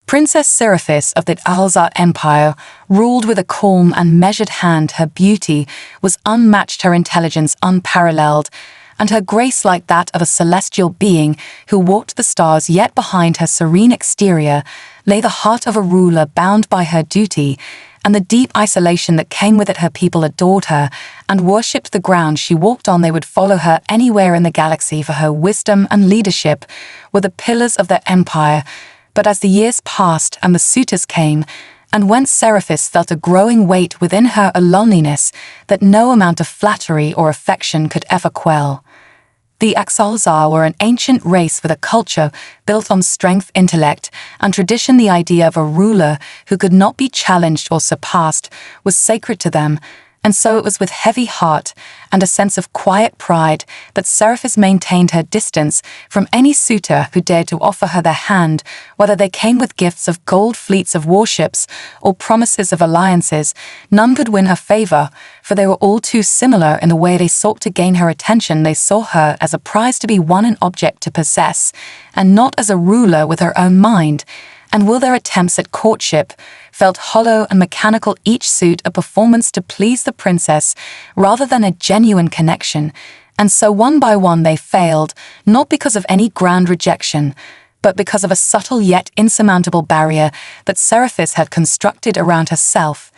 Princess Seraphis of the Alzar Empire ruled with a calm and measured hand. Her beauty was unmatched, her intelligence unparalleled, and her grace like that of a celestial being who walked the stars. Yet behind her serene exterior lay the heart of a ruler bound by her duty, and the deep isolation that came with it. Her people adored her and worshipped the ground she walked on. They would follow her anywhere in the galaxy, for her wisdom and leadership were the pillars of their empire. But as the years passed and the suitors came and went, Seraphis felt a growing weight within her, a loneliness that no amount of flattery or affection could ever quell. The Axalzar were an ancient race with a culture built on strength, intellect, and tradition. The idea of a ruler who could not be challenged or surpassed was sacred to them, and so it was with heavy heart and a sense of quiet pride that Seraphis maintained her distance from any suitor who dared to offer her their hand, whether they came with gifts of gold, fleets of warships, or promises of alliances. None could win her favor, for they were all too similar in the way they sought to gain her attention. They saw her as a prize to be won, an object to possess, and not as a ruler with her own mind. And will their attempts at courtship felt hollow and mechanical, each suit a performance to please the princess rather than a genuine connection. And so one by one they failed, not because of any grand rejection, but because of a subtle yet insurmountable barrier that Seraphis had constructed around herself.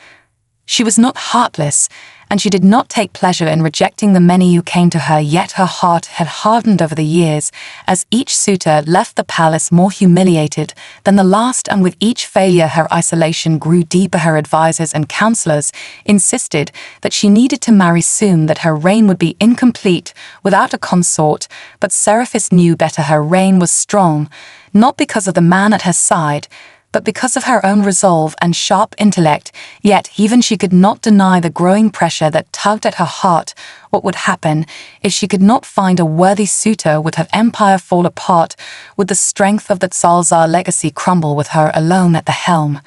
She was not heartless, and she did not take pleasure in rejecting the many who came to her, yet her heart had hardened over the years as each suitor left the palace more humiliated than the last, and with each failure her isolation grew deeper. Her advisors and counselors insisted that she needed to marry soon, that her reign would be incomplete without a consort, but Seraphis knew better. Her reign was strong, not because of the man at her side, but because of her own resolve and sharp intellect. Yet even she could not deny the growing pressure that tugged at her heart. What would happen if she could not find a worthy suitor? Would her empire fall apart? Would the strength of the Tzalzar legacy crumble with her alone at the helm?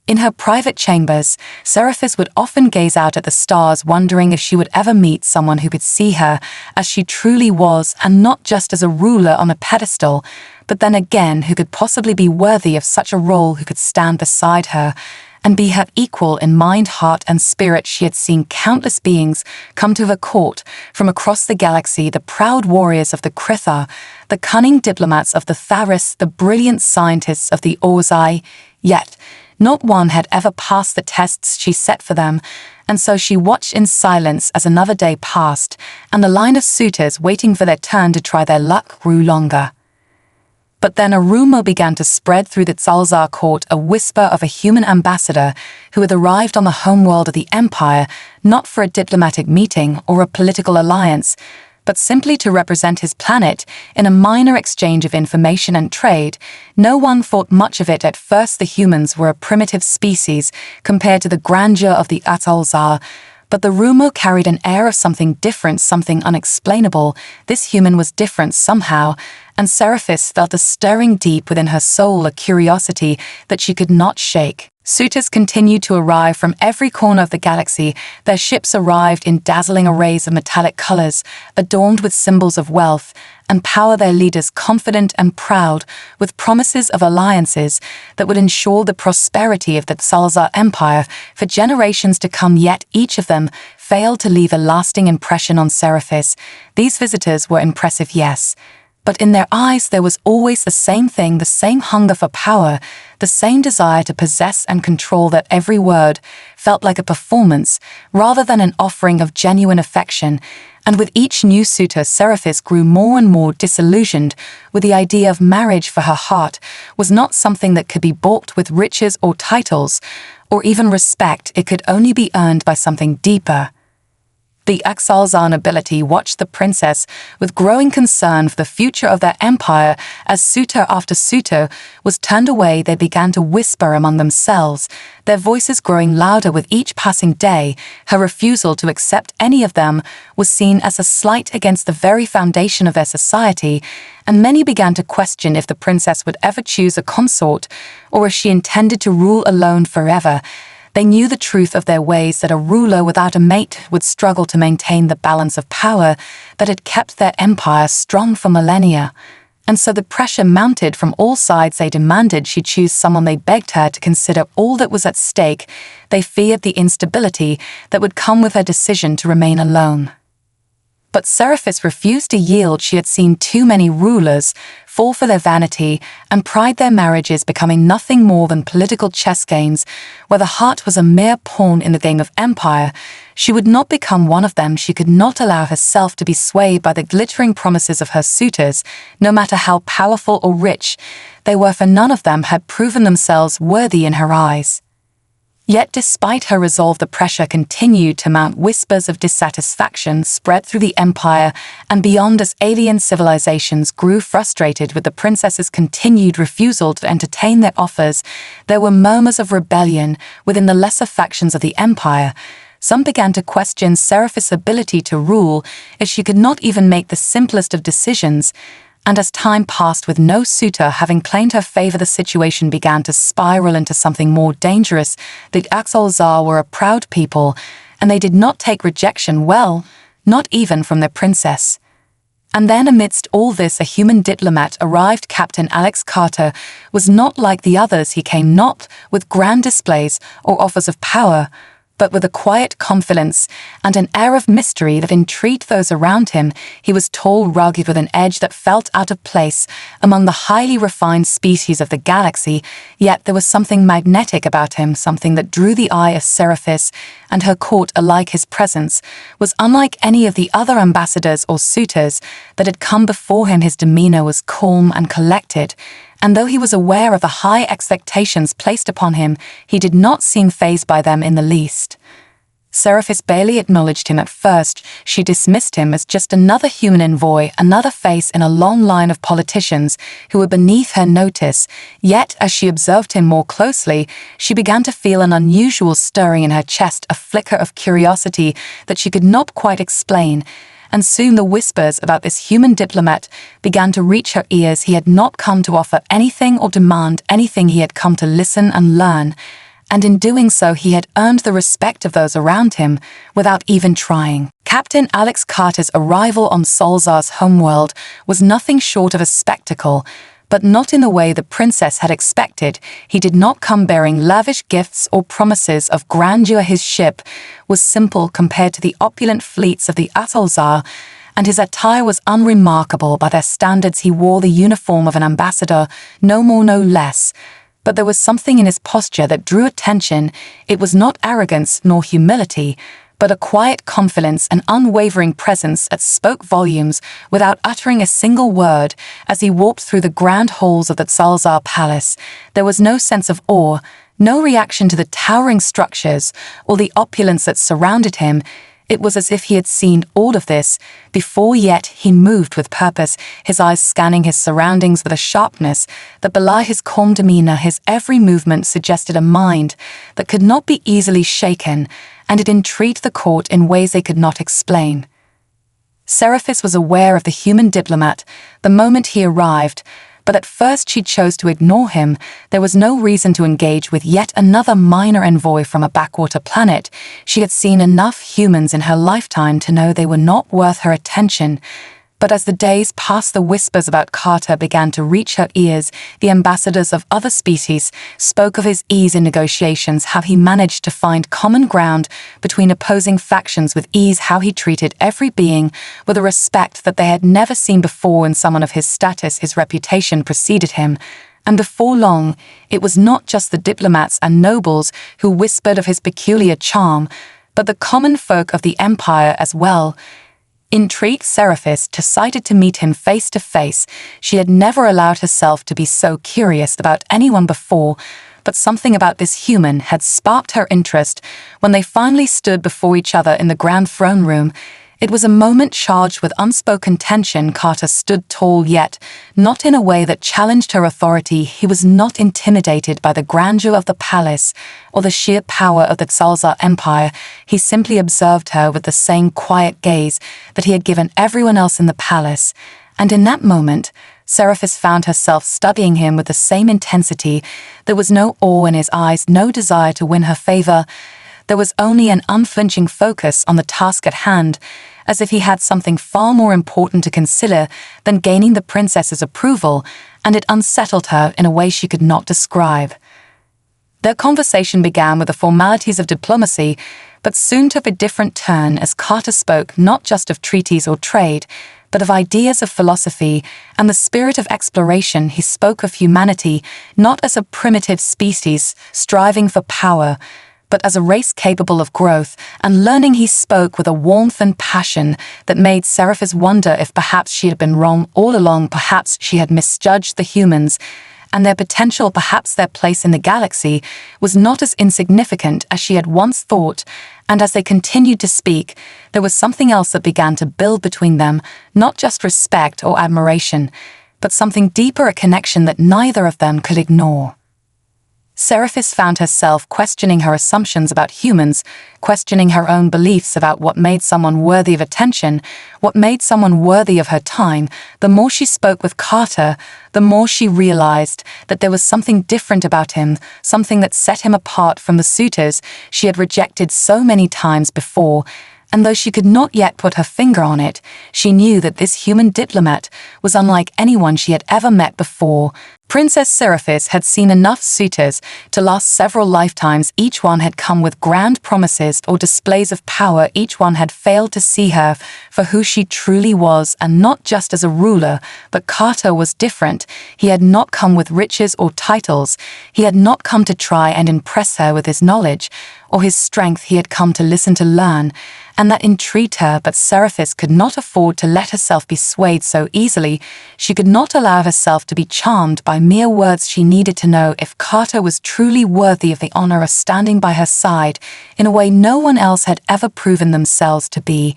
In her private chambers, Seraphis would often gaze out at the stars, wondering if she would ever meet someone who could see her as she truly was, and not just as a ruler on a pedestal, but then again who could possibly be worthy of such a role, who could stand beside her and be her equal in mind, heart, and spirit. She had seen countless beings come to her court from across the galaxy, the proud warriors of the Krithar, the cunning diplomats of the Tharis, the brilliant scientists of the Orzai, yet not one had ever passed the tests she set for them, and so she watched in silence as another day passed, and the line of suitors waiting for their turn to try their luck grew longer. But then a rumor began to spread through the Tzalzar court, a whisper of a human ambassador who had arrived on the homeworld of the Empire, not for a diplomatic meeting or a political alliance, but simply to represent his planet in a minor exchange of information and trade. No one thought much of it at first. The humans were a primitive species compared to the grandeur of the Tzalzar, but the rumor carried an air of something different, something unexplainable. This human was different somehow, and Seraphis felt a stirring deep within her soul, a curiosity that she could not shake. Suitors continued to arrive from every corner of the galaxy. Their ships arrived in dazzling arrays of metallic colors, adorned with symbols of wealth and power, their leaders confident and proud, with promises of alliances that would ensure the prosperity of the Tzalzar Empire for generations to come. Yet each of them failed to leave a lasting impression on Seraphis. These visitors were impressive, yes, but in their eyes there was always the same thing, the same hunger for power, the same desire to possess and control. That every word felt like a performance rather than an offering of genuine affection. And with each new suitor, Seraphis grew more and more disillusioned with the idea of marriage, for her heart was not something that could be bought with riches or titles, or even respect. It could only be earned by something deeper. The Axalzar nobility watched the princess with growing concern for the future of their empire. As suitor after suitor was turned away, they began to whisper among themselves, their voices growing louder with each passing day. Her refusal to accept any of them was seen as a slight against the very foundation of their society, and many began to question if the princess would ever choose a consort, or if she intended to rule alone forever. They knew the truth of their ways, that a ruler without a mate would struggle to maintain the balance of power that had kept their empire strong for millennia. And so the pressure mounted from all sides. They demanded she choose someone. They begged her to consider all that was at stake. They feared the instability that would come with her decision to remain alone. But Seraphis refused to yield. She had seen too many rulers fall for their vanity and pride, their marriages becoming nothing more than political chess games, where the heart was a mere pawn in the game of empire. She would not become one of them. She could not allow herself to be swayed by the glittering promises of her suitors, no matter how powerful or rich they were, for none of them had proven themselves worthy in her eyes. Yet despite her resolve, the pressure continued to mount. Whispers of dissatisfaction spread through the empire and beyond as alien civilizations grew frustrated with the princess's continued refusal to entertain their offers. There were murmurs of rebellion within the lesser factions of the empire. Some began to question Seraphis' ability to rule, as she could not even make the simplest of decisions. And as time passed with no suitor having claimed her favor, the situation began to spiral into something more dangerous. The Axolzar were a proud people, and they did not take rejection well, not even from their princess. And then amidst all this, a human diplomat arrived. Captain Alex Carter was not like the others. He came not with grand displays or offers of power, but with a quiet confidence and an air of mystery that intrigued those around him. He was tall, rugged, with an edge that felt out of place among the highly refined species of the galaxy, yet there was something magnetic about him, something that drew the eye of Seraphis and her court alike. His presence was unlike any of the other ambassadors or suitors that had come before him. His demeanor was calm and collected, and though he was aware of the high expectations placed upon him, he did not seem fazed by them in the least. Seraphis barely acknowledged him at first. She dismissed him as just another human envoy, another face in a long line of politicians who were beneath her notice. Yet, as she observed him more closely, she began to feel an unusual stirring in her chest, a flicker of curiosity that she could not quite explain. And soon the whispers about this human diplomat began to reach her ears. He had not come to offer anything or demand anything. He had come to listen and learn, and in doing so he had earned the respect of those around him without even trying. Captain Alex Carter's arrival on Solzar's homeworld was nothing short of a spectacle, but not in the way the princess had expected. He did not come bearing lavish gifts or promises of grandeur. His ship was simple compared to the opulent fleets of the Axolzar, and his attire was unremarkable by their standards. He wore the uniform of an ambassador, no more, no less. But there was something in his posture that drew attention. It was not arrogance nor humility, but a quiet confidence and unwavering presence that spoke volumes without uttering a single word. As he walked through the grand halls of the Axolzar palace, there was no sense of awe, no reaction to the towering structures or the opulence that surrounded him. It was as if he had seen all of this before, yet he moved with purpose, his eyes scanning his surroundings with a sharpness that belied his calm demeanor. His every movement suggested a mind that could not be easily shaken, and it intrigued the court in ways they could not explain. Seraphis was aware of the human diplomat the moment he arrived, but at first she chose to ignore him. There was no reason to engage with yet another minor envoy from a backwater planet. She had seen enough humans in her lifetime to know they were not worth her attention. But as the days passed, the whispers about Carter began to reach her ears. The ambassadors of other species spoke of his ease in negotiations, how he managed to find common ground between opposing factions with ease, how he treated every being with a respect that they had never seen before in someone of his status. His reputation preceded him, and before long, it was not just the diplomats and nobles who whispered of his peculiar charm, but the common folk of the empire as well. Intrigued, Seraphis decided to meet him face to face. She had never allowed herself to be so curious about anyone before, but something about this human had sparked her interest. When they finally stood before each other in the grand throne room, it was a moment charged with unspoken tension. Carter stood tall, yet not in a way that challenged her authority. He was not intimidated by the grandeur of the palace or the sheer power of the Axolzar Empire. He simply observed her with the same quiet gaze that he had given everyone else in the palace, and in that moment, Seraphis found herself studying him with the same intensity. There was no awe in his eyes, no desire to win her favor. There was only an unflinching focus on the task at hand, as if he had something far more important to consider than gaining the princess's approval, and it unsettled her in a way she could not describe. Their conversation began with the formalities of diplomacy, but soon took a different turn as Carter spoke not just of treaties or trade, but of ideas of philosophy and the spirit of exploration. He spoke of humanity not as a primitive species striving for power, but as a race capable of growth and learning. He spoke with a warmth and passion that made Seraphis wonder if perhaps she had been wrong all along, perhaps she had misjudged the humans, and their potential, perhaps their place in the galaxy, was not as insignificant as she had once thought. And as they continued to speak, there was something else that began to build between them, not just respect or admiration, but something deeper, a connection that neither of them could ignore. Seraphis found herself questioning her assumptions about humans, questioning her own beliefs about what made someone worthy of attention, what made someone worthy of her time. The more she spoke with Carter, the more she realized that there was something different about him, something that set him apart from the suitors she had rejected so many times before. And though she could not yet put her finger on it, she knew that this human diplomat was unlike anyone she had ever met before. Princess Seraphis had seen enough suitors to last several lifetimes. Each one had come with grand promises or displays of power. Each one had failed to see her for who she truly was, and not just as a ruler. But Carter was different. He had not come with riches or titles. He had not come to try and impress her with his knowledge or his strength. He had come to listen, to learn, and that intrigued her. But Seraphis could not afford to let herself be swayed so easily. She could not allow herself to be charmed by mere words. She needed to know if Carter was truly worthy of the honor of standing by her side in a way no one else had ever proven themselves to be.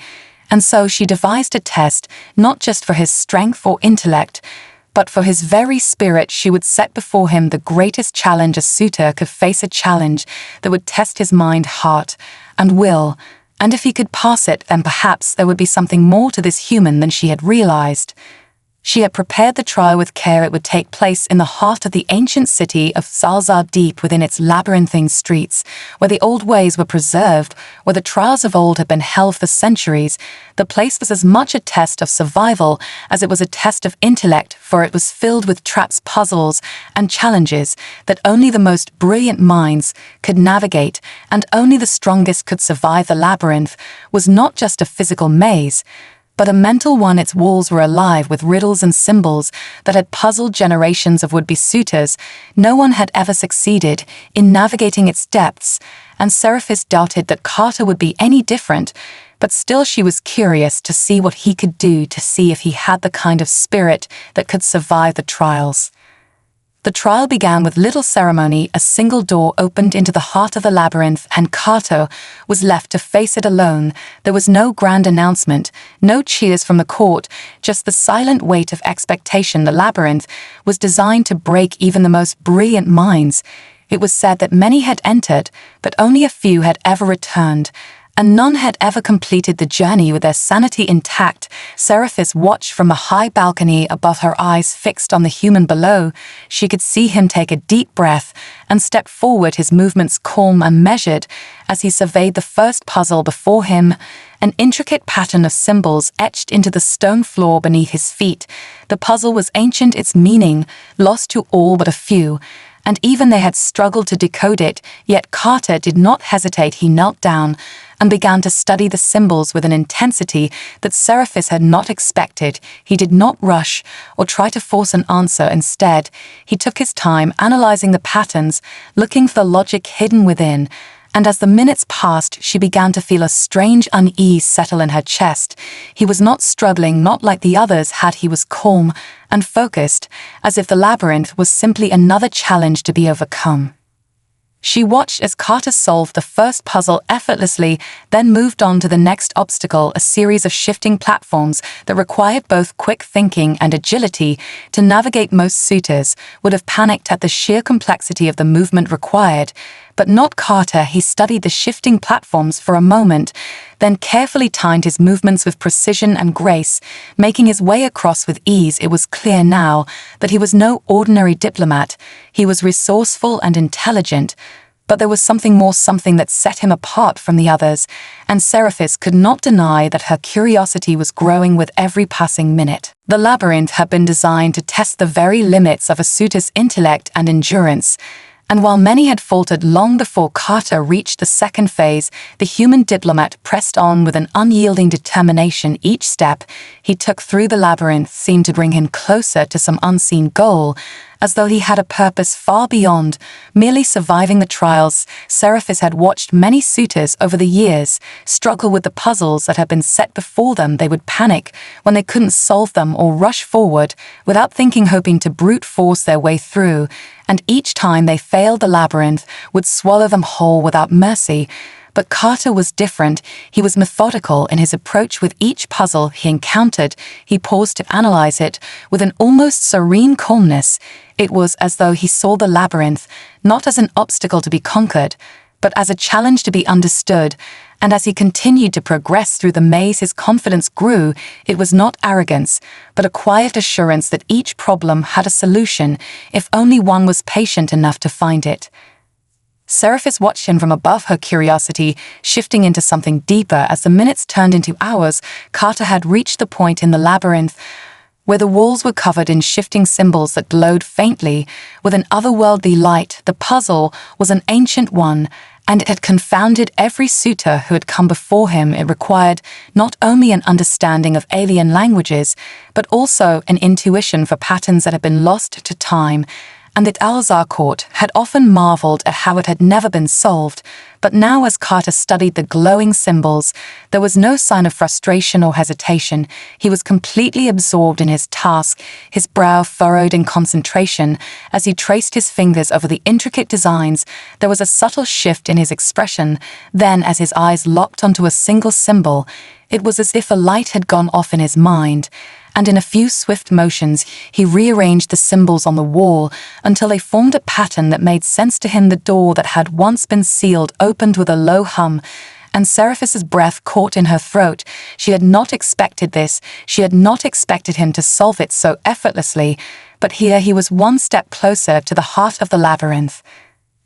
And so she devised a test, not just for his strength or intellect, but for his very spirit. She would set before him the greatest challenge a suitor could face, a challenge that would test his mind, heart, and will. And if he could pass it, then perhaps there would be something more to this human than she had realized. She had prepared the trial with care. It would take place in the heart of the ancient city of Zalzar, deep within its labyrinthine streets, where the old ways were preserved, where the trials of old had been held for centuries. The place was as much a test of survival as it was a test of intellect, for it was filled with traps, puzzles, and challenges that only the most brilliant minds could navigate, and only the strongest could survive. The labyrinth was not just a physical maze, but a mental one. Its walls were alive with riddles and symbols that had puzzled generations of would-be suitors. No one had ever succeeded in navigating its depths, and Seraphis doubted that Carter would be any different, but still she was curious to see what he could do, to see if he had the kind of spirit that could survive the trials. The trial began with little ceremony. A single door opened into the heart of the labyrinth, and Carter was left to face it alone. There was no grand announcement, no cheers from the court, just the silent weight of expectation. The labyrinth was designed to break even the most brilliant minds. It was said that many had entered, but only a few had ever returned, and none had ever completed the journey with their sanity intact. Seraphis watched from a high balcony above, her eyes fixed on the human below. She could see him take a deep breath and step forward, his movements calm and measured, as he surveyed the first puzzle before him, an intricate pattern of symbols etched into the stone floor beneath his feet. The puzzle was ancient, its meaning lost to all but a few, and even they had struggled to decode it. Yet Carter did not hesitate. He knelt down and began to study the symbols with an intensity that Seraphis had not expected. He did not rush or try to force an answer. Instead, he took his time, analyzing the patterns, looking for the logic hidden within. And as the minutes passed, she began to feel a strange unease settle in her chest. He was not struggling, not like the others had. He was calm and focused, as if the labyrinth was simply another challenge to be overcome. She watched as Carter solved the first puzzle effortlessly, then moved on to the next obstacle, a series of shifting platforms that required both quick thinking and agility to navigate. Most suitors would have panicked at the sheer complexity of the movement required, but not Carter. He studied the shifting platforms for a moment, then carefully timed his movements with precision and grace, making his way across with ease. It was clear now that he was no ordinary diplomat. He was resourceful and intelligent, But there was something more, something that set him apart from the others, and Seraphis could not deny that her curiosity was growing with every passing minute. The labyrinth had been designed to test the very limits of a suitor's intellect and endurance, and while many had faltered long before Carter reached the second phase, the human diplomat pressed on with an unyielding determination. Each step he took through the labyrinth seemed to bring him closer to some unseen goal, as though he had a purpose far beyond merely surviving the trials. Seraphis had watched many suitors over the years struggle with the puzzles that had been set before them. They would panic when they couldn't solve them or rush forward without thinking, hoping to brute force their way through, and each time they failed, the labyrinth would swallow them whole without mercy. But Carter was different. He was methodical in his approach. With each puzzle he encountered, he paused to analyze it with an almost serene calmness. It was as though he saw the labyrinth not as an obstacle to be conquered, but as a challenge to be understood. And as he continued to progress through the maze, his confidence grew. It was not arrogance, but a quiet assurance that each problem had a solution, if only one was patient enough to find it. Seraphis watched him from above, her curiosity shifting into something deeper. As the minutes turned into hours, Carter had reached the point in the labyrinth where the walls were covered in shifting symbols that glowed faintly with an otherworldly light. The puzzle was an ancient one, and it had confounded every suitor who had come before him. It required not only an understanding of alien languages, but also an intuition for patterns that had been lost to time, and that Alzar Court had often marveled at how it had never been solved. But now, as Carter studied the glowing symbols, there was no sign of frustration or hesitation. He was completely absorbed in his task, his brow furrowed in concentration. As he traced his fingers over the intricate designs, there was a subtle shift in his expression. Then, as his eyes locked onto a single symbol, it was as if a light had gone off in his mind, and in a few swift motions he rearranged the symbols on the wall until they formed a pattern that made sense to him. The door that had once been sealed opened with a low hum, and Seraphis's breath caught in her throat. She had not expected this. She had not expected him to solve it so effortlessly, but here he was one step closer to the heart of the labyrinth.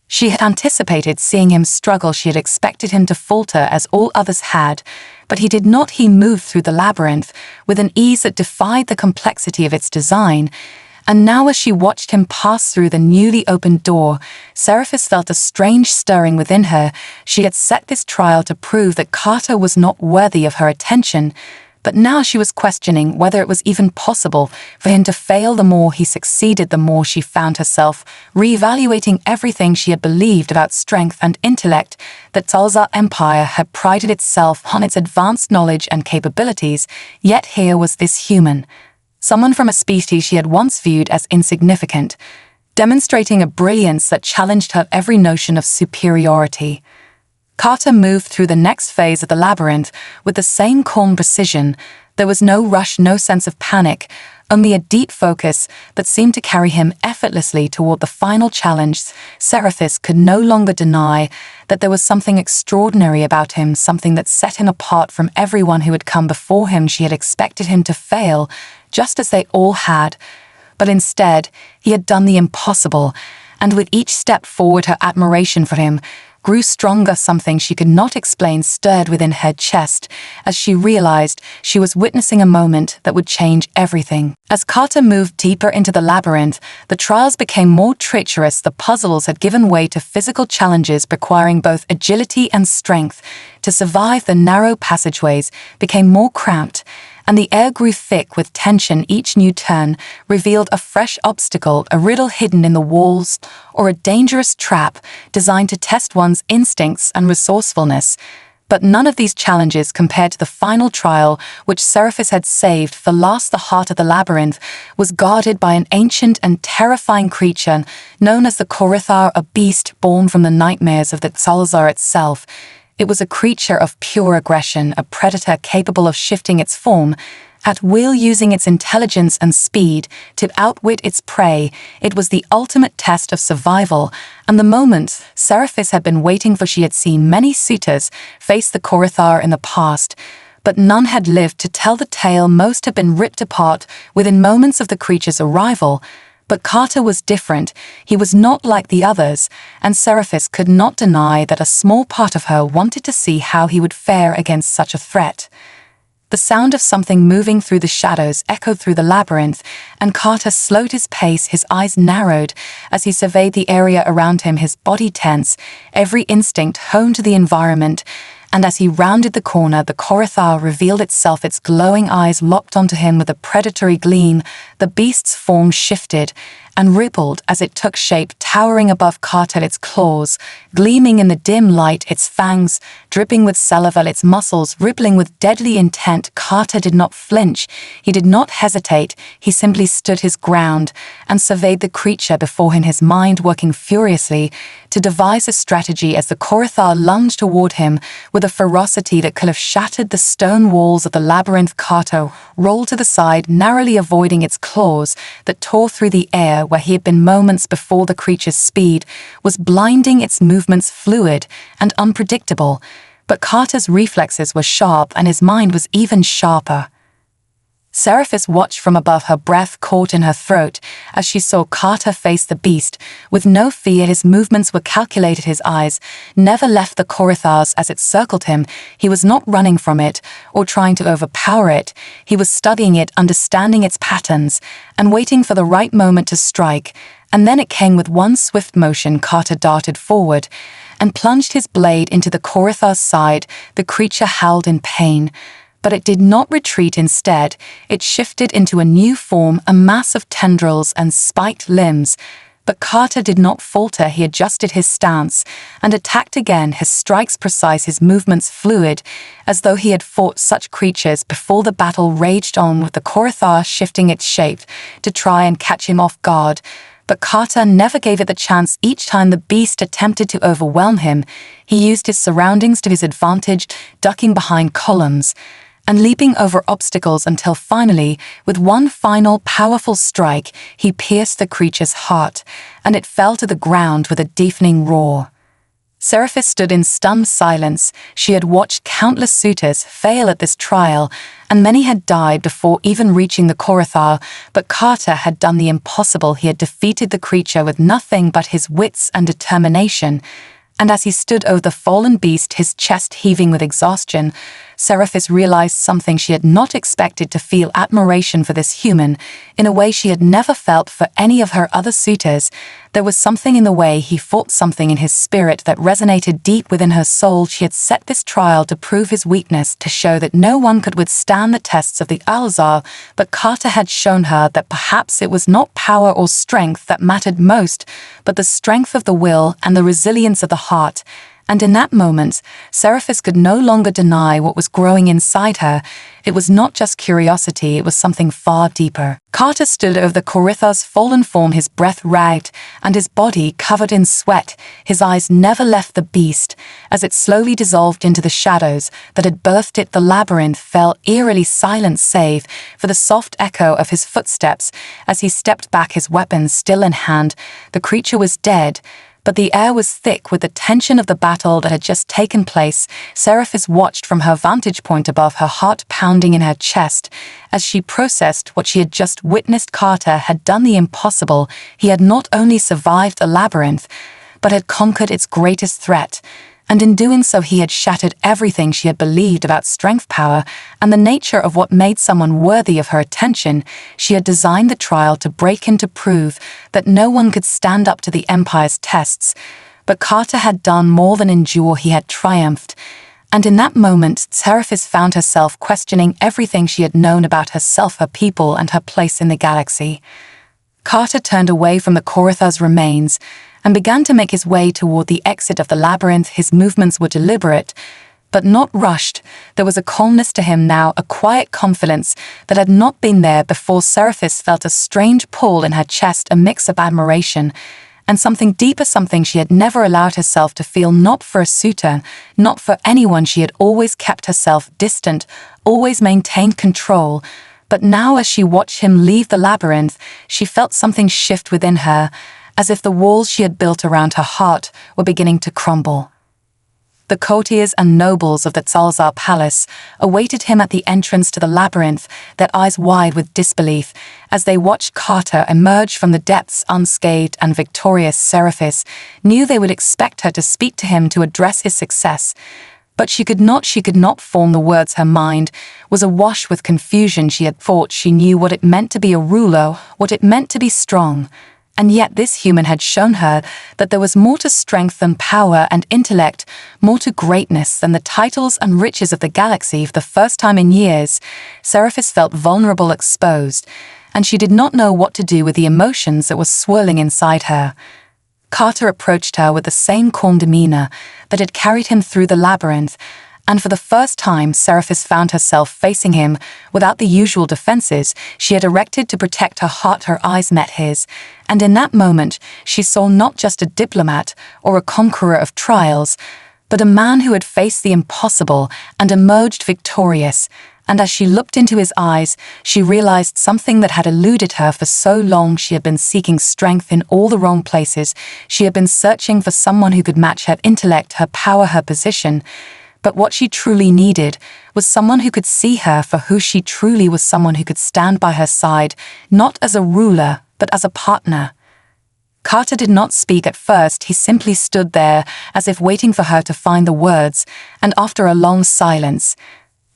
She had anticipated seeing him struggle. She had expected him to falter as all others had, but he did not. He moved through the labyrinth with an ease that defied the complexity of its design. And now, as she watched him pass through the newly opened door, Seraphis felt a strange stirring within her. She had set this trial to prove that Carter was not worthy of her attention, but now she was questioning whether it was even possible for him to fail. The more he succeeded, the more she found herself reevaluating everything she had believed about strength and intellect. That Zorvian Empire had prided itself on its advanced knowledge and capabilities, yet here was this human, someone from a species she had once viewed as insignificant, demonstrating a brilliance that challenged her every notion of superiority. Carter moved through the next phase of the labyrinth with the same calm precision. There was no rush, no sense of panic, only a deep focus that seemed to carry him effortlessly toward the final challenge. Seraphis could no longer deny that there was something extraordinary about him, something that set him apart from everyone who had come before him. She had expected him to fail, just as they all had, but instead he had done the impossible, and with each step forward her admiration for him grew stronger. Something she could not explain stirred within her chest as she realized she was witnessing a moment that would change everything. As Carter moved deeper into the labyrinth, the trials became more treacherous. The puzzles had given way to physical challenges requiring both agility and strength. To survive, the narrow passageways became more cramped, and the air grew thick with tension. Each new turn revealed a fresh obstacle, a riddle hidden in the walls, or a dangerous trap designed to test one's instincts and resourcefulness. But none of these challenges compared to the final trial, which Seraphis had saved for last. The heart of the labyrinth was guarded by an ancient and terrifying creature known as the courtier, a beast born from the nightmares of the Tzalzar itself. It was a creature of pure aggression, a predator capable of shifting its form at will, using its intelligence and speed to outwit its prey. It was the ultimate test of survival, and the moment Seraphis had been waiting for. She had seen many suitors face the courtier in the past, but none had lived to tell the tale. Most had been ripped apart within moments of the creature's arrival. But Carter was different. He was not like the others, and Seraphis could not deny that a small part of her wanted to see how he would fare against such a threat. The sound of something moving through the shadows echoed through the labyrinth, and Carter slowed his pace, his eyes narrowed as he surveyed the area around him, his body tense, every instinct honed to the environment. And as he rounded the corner, the courtier revealed itself, its glowing eyes locked onto him with a predatory gleam. The beast's form shifted and rippled as it took shape, towering above Carter, its claws gleaming in the dim light, its fangs dripping with saliva, its muscles rippling with deadly intent. Carter did not flinch. He did not hesitate. He simply stood his ground and surveyed the creature before him, his mind working furiously to devise a strategy as the courtier lunged toward him with a ferocity that could have shattered the stone walls of the labyrinth. Carter rolled to the side, narrowly avoiding its claws that tore through the air where he had been moments before. The creature's speed was blinding, its movements fluid and unpredictable, but Carter's reflexes were sharp and his mind was even sharper. Seraphis watched from above, her breath caught in her throat as she saw Carter face the beast. With no fear, his movements were calculated, his eyes never left the courtier's as it circled him. He was not running from it or trying to overpower it. He was studying it, understanding its patterns, and waiting for the right moment to strike. And then it came. With one swift motion, Carter darted forward and plunged his blade into the courtier's side. The creature howled in pain, but it did not retreat. Instead, it shifted into a new form, a mass of tendrils and spiked limbs. But Carter did not falter. He adjusted his stance and attacked again, his strikes precise, his movements fluid, as though he had fought such creatures before. The battle raged on, with the courtier shifting its shape to try and catch him off guard. But Carter never gave it the chance. Each time the beast attempted to overwhelm him, he used his surroundings to his advantage, ducking behind columns and leaping over obstacles until finally, with one final powerful strike, he pierced the creature's heart, and it fell to the ground with a deafening roar. Seraphis stood in stunned silence. She had watched countless suitors fail at this trial, and many had died before even reaching the courtier, but Carter had done the impossible. He had defeated the creature with nothing but his wits and determination. And as he stood over the fallen beast, his chest heaving with exhaustion, Seraphis realized something she had not expected: to feel admiration for this human in a way she had never felt for any of her other suitors. There was something in the way he fought, something in his spirit that resonated deep within her soul. She had set this trial to prove his weakness, to show that no one could withstand the tests of the Alzar, but Carter had shown her that perhaps it was not power or strength that mattered most, but the strength of the will and the resilience of the heart. And in that moment, Seraphis could no longer deny what was growing inside her. It was not just curiosity, it was something far deeper. Carter stood over the courtier's fallen form, his breath ragged and his body covered in sweat. His eyes never left the beast. As it slowly dissolved into the shadows that had birthed it, the labyrinth fell eerily silent, save for the soft echo of his footsteps as he stepped back, his weapons still in hand. The creature was dead, but the air was thick with the tension of the battle that had just taken place. Seraphis watched from her vantage point above, her heart pounding in her chest as she processed what she had just witnessed. Carter had done the impossible. He had not only survived the labyrinth, but had conquered its greatest threat. And in doing so, he had shattered everything she had believed about strength, power, and the nature of what made someone worthy of her attention. She had designed the trial to break and to prove that no one could stand up to the Empire's tests. But Carter had done more than endure. He had triumphed. And in that moment, Seraphis found herself questioning everything she had known about herself, her people, and her place in the galaxy. Carter turned away from the courtier's remains and began to make his way toward the exit of the labyrinth. His movements were deliberate, but not rushed. There was a calmness to him now, a quiet confidence that had not been there before. Seraphis felt a strange pull in her chest, a mix of admiration and something deeper, something she had never allowed herself to feel, not for a suitor, not for anyone. She had always kept herself distant, always maintained control. But now, as she watched him leave the labyrinth, she felt something shift within her, as if the walls she had built around her heart were beginning to crumble. The courtiers and nobles of the Zalzar palace awaited him at the entrance to the labyrinth, their eyes wide with disbelief, as they watched Carter emerge from the depths unscathed and victorious. Seraphis knew they would expect her to speak to him to address his success. But she could not form the words. Her mind was awash with confusion. She had thought she knew what it meant to be a ruler, what it meant to be strong. And yet this human had shown her that there was more to strength than power and intellect, more to greatness than the titles and riches of the galaxy. For the first time in years, Seraphis felt vulnerable, exposed, and she did not know what to do with the emotions that were swirling inside her. Carter approached her with the same calm demeanor that had carried him through the labyrinth, and for the first time Seraphis found herself facing him without the usual defenses she had erected to protect her heart. Her eyes met his, and in that moment she saw not just a diplomat or a conqueror of trials, but a man who had faced the impossible and emerged victorious. And as she looked into his eyes, she realized something that had eluded her for so long. She had been seeking strength in all the wrong places. She had been searching for someone who could match her intellect, her power, her position. But what she truly needed was someone who could see her for who she truly was, someone who could stand by her side, not as a ruler, but as a partner. Carter did not speak at first. He simply stood there as if waiting for her to find the words, and after a long silence,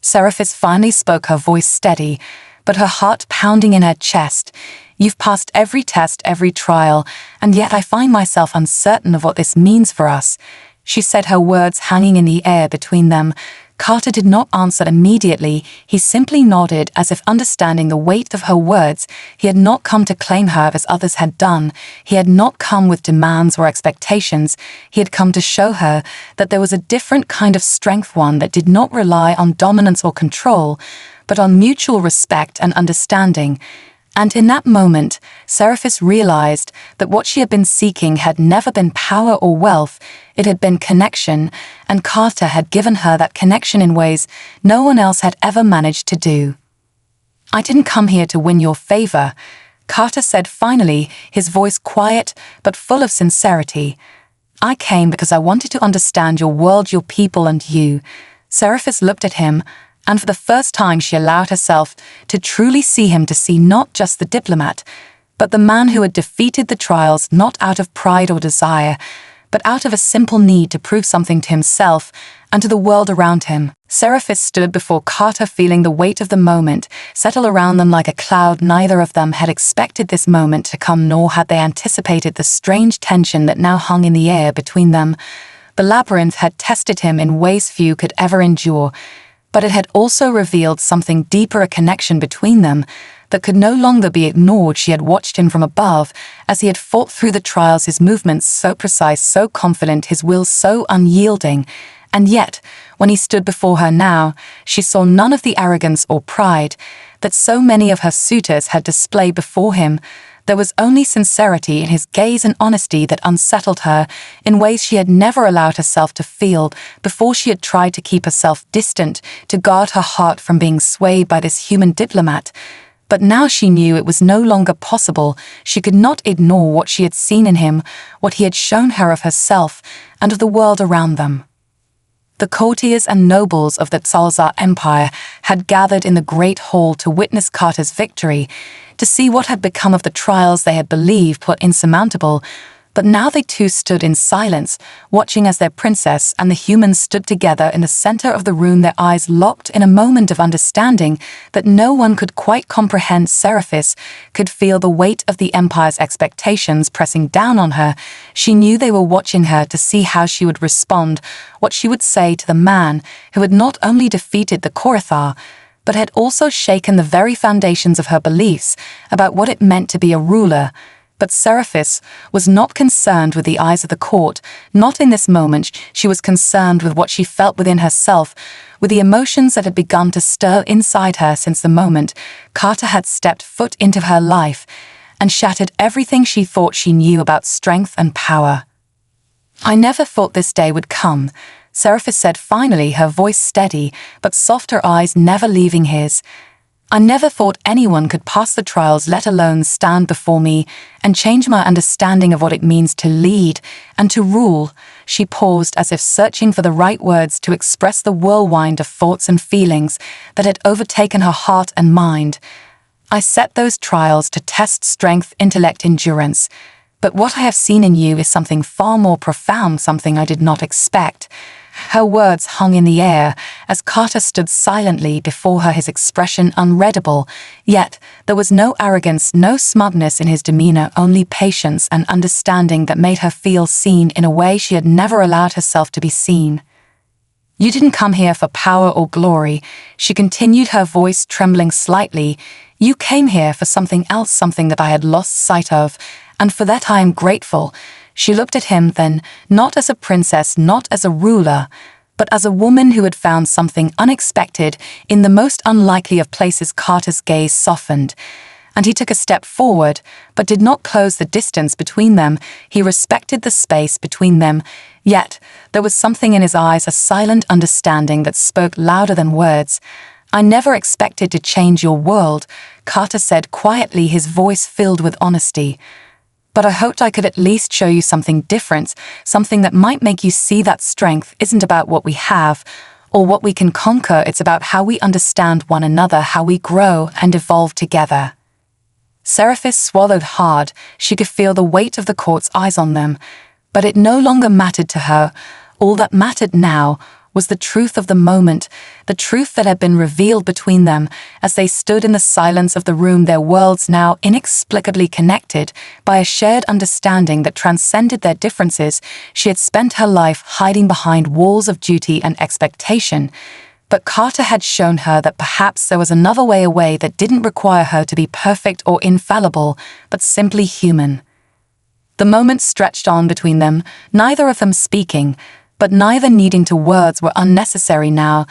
Seraphis finally spoke, her voice steady, but her heart pounding in her chest. "You've passed every test, every trial, and yet I find myself uncertain of what this means for us," she said, her words hanging in the air between them. Carter did not answer immediately. He simply nodded as if understanding the weight of her words. He had not come to claim her as others had done. He had not come with demands or expectations. He had come to show her that there was a different kind of strength, one that did not rely on dominance or control, but on mutual respect and understanding. And in that moment, Seraphis realized that what she had been seeking had never been power or wealth. It had been connection, and Carter had given her that connection in ways no one else had ever managed to do. "I didn't come here to win your favor," Carter said finally, his voice quiet but full of sincerity. "I came because I wanted to understand your world, your people, and you." Seraphis looked at him, and for the first time she allowed herself to truly see him, to see not just the diplomat, but the man who had defeated the trials not out of pride or desire, but out of a simple need to prove something to himself and to the world around him. Seraphis stood before Carter, feeling the weight of the moment settle around them like a cloud. Neither of them had expected this moment to come, nor had they anticipated the strange tension that now hung in the air between them. The labyrinth had tested him in ways few could ever endure, but it had also revealed something deeper, a connection between them that could no longer be ignored. She had watched him from above as he had fought through the trials, his movements so precise, so confident, his will so unyielding. And yet, when he stood before her now, she saw none of the arrogance or pride that so many of her suitors had displayed before him. There was only sincerity in his gaze and honesty that unsettled her in ways she had never allowed herself to feel before. She had tried to keep herself distant, to guard her heart from being swayed by this human diplomat. But now she knew it was no longer possible. She could not ignore what she had seen in him, what he had shown her of herself and of the world around them. The courtiers and nobles of the Zalzar Empire had gathered in the great hall to witness Carter's victory, to see what had become of the trials they had believed were insurmountable. But now they too stood in silence, watching as their princess and the humans stood together in the center of the room, their eyes locked in a moment of understanding that no one could quite comprehend. Seraphis could feel the weight of the Empire's expectations pressing down on her. She knew they were watching her to see how she would respond, what she would say to the man who had not only defeated the courtiers, but had also shaken the very foundations of her beliefs about what it meant to be a ruler. But Seraphis was not concerned with the eyes of the court. Not in this moment. She was concerned with what she felt within herself, with the emotions that had begun to stir inside her since the moment Carter had stepped foot into her life and shattered everything she thought she knew about strength and power. "I never thought this day would come," Seraphis said finally, her voice steady but soft, her eyes never leaving his. I never thought anyone could pass the trials, let alone stand before me and change my understanding of what it means to lead and to rule." She paused as if searching for the right words to express the whirlwind of thoughts and feelings that had overtaken her heart and mind. "I set those trials to test strength, intellect, endurance. But what I have seen in you is something far more profound, something I did not expect." Her words hung in the air as Carter stood silently before her, his expression unreadable. Yet there was no arrogance, no smugness in his demeanor, only patience and understanding that made her feel seen in a way she had never allowed herself to be seen. "You didn't come here for power or glory," she continued, her voice trembling slightly. "You came here for something else, something that I had lost sight of, and for that I am grateful." She looked at him then, not as a princess, not as a ruler, but as a woman who had found something unexpected in the most unlikely of places. Carter's gaze softened, and he took a step forward, but did not close the distance between them. He respected the space between them, yet there was something in his eyes, a silent understanding that spoke louder than words. "I never expected to change your world," Carter said quietly, his voice filled with honesty. "But I hoped I could at least show you something different, something that might make you see that strength isn't about what we have or what we can conquer. It's about how we understand one another, how we grow and evolve together." Seraphis swallowed hard. She could feel the weight of the court's eyes on them, but it no longer mattered to her. All that mattered now was the truth of the moment, the truth that had been revealed between them as they stood in the silence of the room, their worlds now inexplicably connected by a shared understanding that transcended their differences. She had spent her life hiding behind walls of duty and expectation, but Carter had shown her that perhaps there was another way, a way that didn't require her to be perfect or infallible, but simply human. The moment stretched on between them, neither of them speaking, but neither needing to. Words were unnecessary now.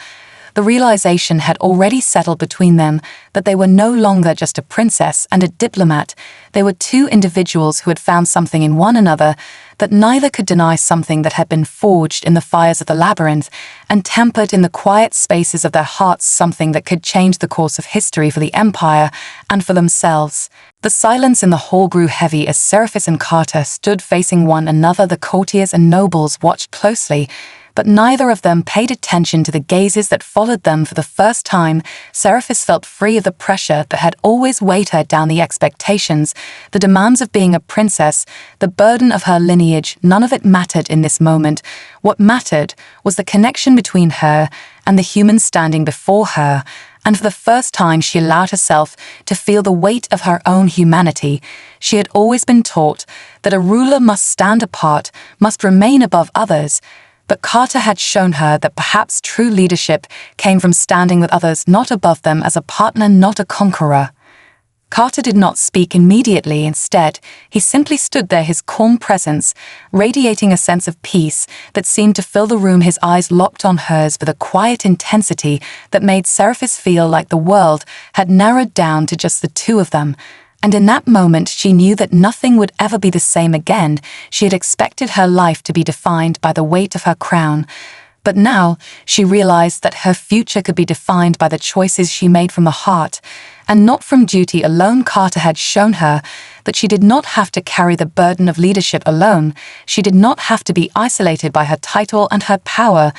The realization had already settled between them that they were no longer just a princess and a diplomat. They were two individuals who had found something in one another that neither could deny, something that had been forged in the fires of the labyrinth and tempered in the quiet spaces of their hearts, something that could change the course of history for the Empire and for themselves. The silence in the hall grew heavy as Seraphis and Carter stood facing one another. The courtiers and nobles watched closely, but neither of them paid attention to the gazes that followed them. For the first time, Seraphis felt free of the pressure that had always weighed her down, the expectations, the demands of being a princess, the burden of her lineage. None of it mattered in this moment. What mattered was the connection between her and the human standing before her, and for the first time she allowed herself to feel the weight of her own humanity. She had always been taught that a ruler must stand apart, must remain above others, but Carter had shown her that perhaps true leadership came from standing with others, not above them, as a partner, not a conqueror. Carter did not speak immediately. Instead, he simply stood there, his calm presence radiating a sense of peace that seemed to fill the room. His eyes locked on hers with a quiet intensity that made Seraphis feel like the world had narrowed down to just the two of them. And in that moment, she knew that nothing would ever be the same again. She had expected her life to be defined by the weight of her crown, but now she realized that her future could be defined by the choices she made from the heart, and not from duty alone. Carter had shown her that she did not have to carry the burden of leadership alone. She did not have to be isolated by her title and her power.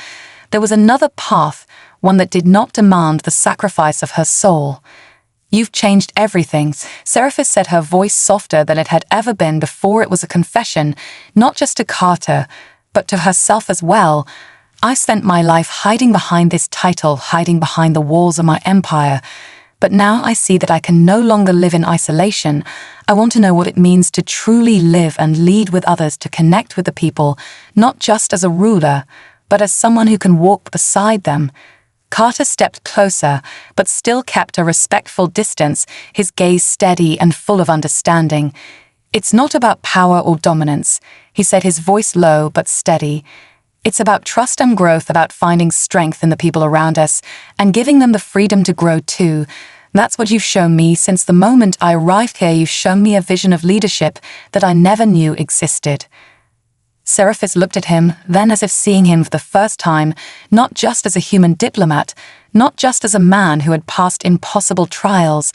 There was another path, one that did not demand the sacrifice of her soul. "You've changed everything," Seraphis said, her voice softer than it had ever been before. It was a confession, not just to Carter, but to herself as well. "I spent my life hiding behind this title, hiding behind the walls of my empire. But now I see that I can no longer live in isolation. I want to know what it means to truly live and lead with others, to connect with the people, not just as a ruler, but as someone who can walk beside them." Carter stepped closer, but still kept a respectful distance, his gaze steady and full of understanding. "It's not about power or dominance," he said, his voice low but steady. "It's about trust and growth, about finding strength in the people around us and giving them the freedom to grow too. That's what you've shown me since the moment I arrived here. You've shown me a vision of leadership that I never knew existed." Seraphis looked at him, then as if seeing him for the first time, not just as a human diplomat, not just as a man who had passed impossible trials,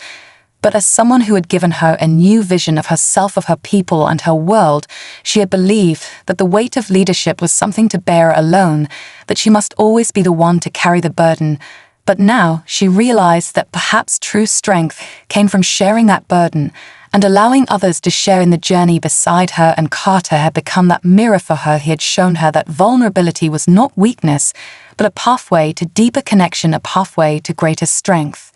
but as someone who had given her a new vision of herself, of her people, and her world. She had believed that the weight of leadership was something to bear alone, that she must always be the one to carry the burden. But now she realized that perhaps true strength came from sharing that burden, and allowing others to share in the journey beside her. And Carter had become that mirror for her. He had shown her that vulnerability was not weakness, but a pathway to deeper connection, a pathway to greater strength.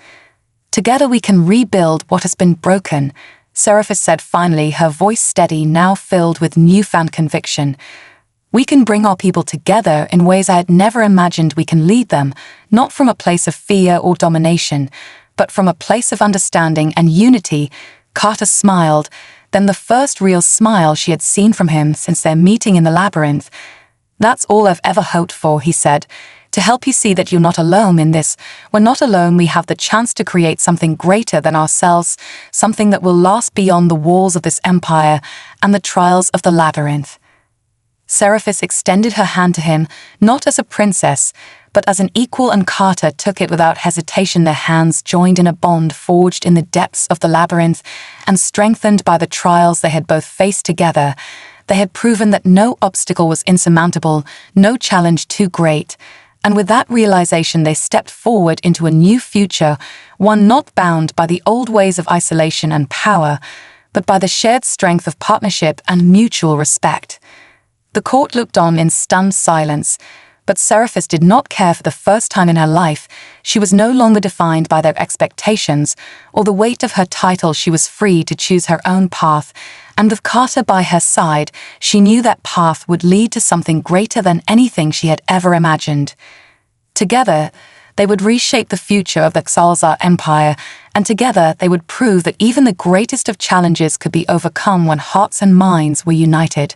Together we can rebuild what has been broken, Seraphis said finally, her voice steady, now filled with newfound conviction. We can bring our people together in ways I had never imagined. We can lead them, not from a place of fear or domination, but from a place of understanding and unity. Carter smiled, then the first real smile she had seen from him since their meeting in the labyrinth. That's all I've ever hoped for, he said, to help you see that you're not alone in this. We're not alone. We have the chance to create something greater than ourselves, something that will last beyond the walls of this empire and the trials of the labyrinth. Seraphis extended her hand to him, not as a princess, but as an equal, and Carter took it without hesitation. Their hands joined in a bond forged in the depths of the labyrinth and strengthened by the trials they had both faced together. They had proven that no obstacle was insurmountable, no challenge too great. And with that realization, they stepped forward into a new future, one not bound by the old ways of isolation and power, but by the shared strength of partnership and mutual respect. The court looked on in stunned silence, but Seraphis did not care. For the first time in her life, she was no longer defined by their expectations or the weight of her title. She was free to choose her own path, and with Carter by her side, she knew that path would lead to something greater than anything she had ever imagined. Together, they would reshape the future of the Zorvian Empire, and together they would prove that even the greatest of challenges could be overcome when hearts and minds were united.